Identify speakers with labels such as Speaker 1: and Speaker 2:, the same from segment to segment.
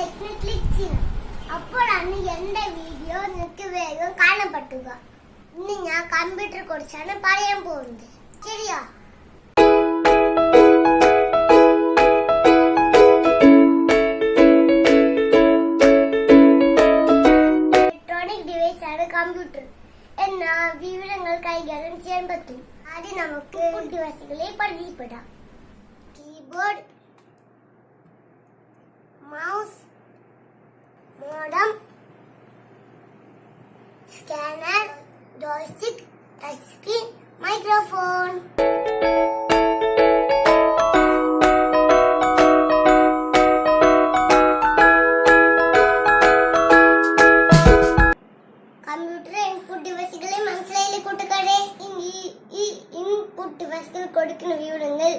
Speaker 1: ലൈക്കിന് click ചെയ്യണം. അപ്പോഴാണ് എന്റെ വീഡിയോ നിങ്ങൾക്ക് വേഗം കാണാൻ പറ്റുക. ഇന്ന് ഞാൻ കമ്പ്യൂട്ടറെ കുറിച്ചാണ് പറയാൻ പോകുന്നത്. ശരിയാ? ഇലക്ട്രോണിക് ഡിവൈസ് ആണ് കമ്പ്യൂട്ടർ. എന്നാൽ വിവരങ്ങൾ കൈകാര്യം ചെയ്യാൻ പറ്റും. ആദ്യം നമുക്ക് ഡിവൈസുകളെ പരിചയപ്പെടാം. Keyboard, mouse, modem, scanner, joystick, touch screen, microphone. Computer input ഡിവൈസുകളെ മനസ്സിലായില്ലേ കൂട്ടുകാരെ? ഈ ഇൻപുട്ട് ഡിവൈസുകൾ കൊടുക്കുന്ന വിവരങ്ങൾ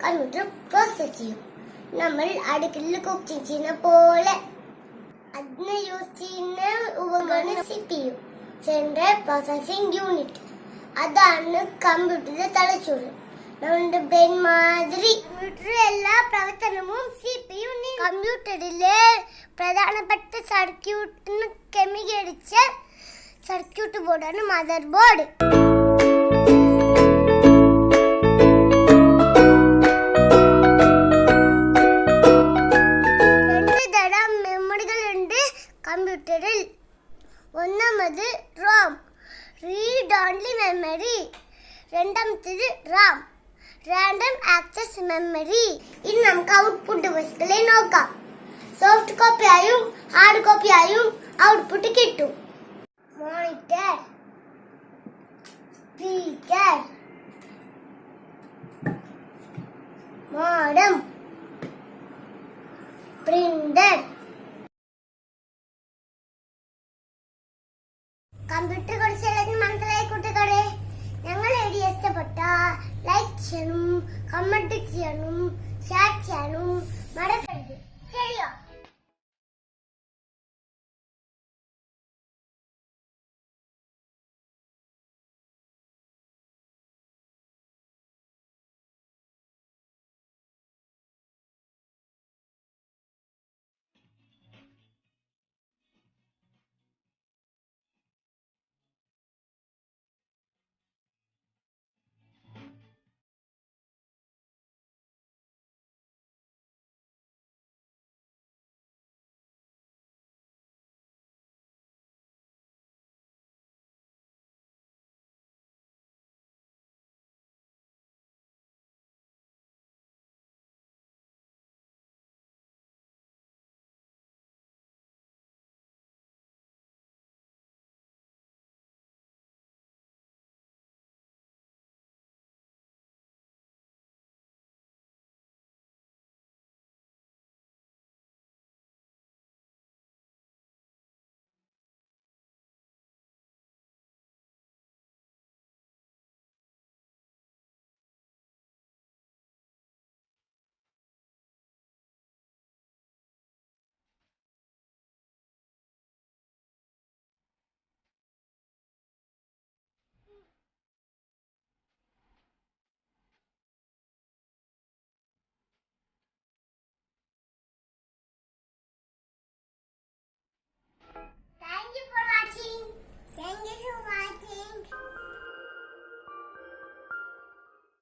Speaker 1: കമ്പ്യൂട്ടർ പ്രോസസ് ചെയ്യും. നമ്മൾ അടുക്കളയിൽ കുക്കിംഗ് ചെയ്യുന്ന പോലെ. അതിന് യൂസ് ചെയ്യുന്ന ഉപകരണം CPU, സെൻട്രൽ പ്രോസസിംഗ് യൂണിറ്റ്. അതാണ് കമ്പ്യൂട്ടറിന്റെ തലച്ചോറ്. നമ്മുടെ ബ്രെയിൻ മാതിരി കമ്പ്യൂട്ടറിലെ എല്ലാ പ്രവർത്തനവും CPU. കമ്പ്യൂട്ടറിലെ പ്രധാനപ്പെട്ട സർക്യൂട്ടിന് ക്രമീകരിച്ച സർക്യൂട്ട് ബോർഡാണ് മദർ ബോർഡ്. കമ്പ്യൂട്ടറിൽ ഒന്നാമത് റോം, റീഡ് ഓൺലി മെമ്മറി. രണ്ടാമത്തേത് റാം, റാൻഡം ആക്സസ് മെമ്മറി. ഇനി നമുക്ക് ഔട്ട്പുട്ട് ഡിവൈസുകളെ നോക്കാം. സോഫ്റ്റ് കോപ്പിയായും ഹാർഡ് കോപ്പിയായും ഔട്ട്പുട്ട് കിട്ടും. Monitor, speaker, modem, printer. Computer കുറിച്ച് മനസ്സിലായി കൂട്ടുകാരെ? ഞങ്ങൾ വീഡിയോ ഇഷ്ടപ്പെട്ട ലൈക്ക് ചെയ്യണം, കമന്റ് ചെയ്യണം, ഷെയർ ചെയ്യണം,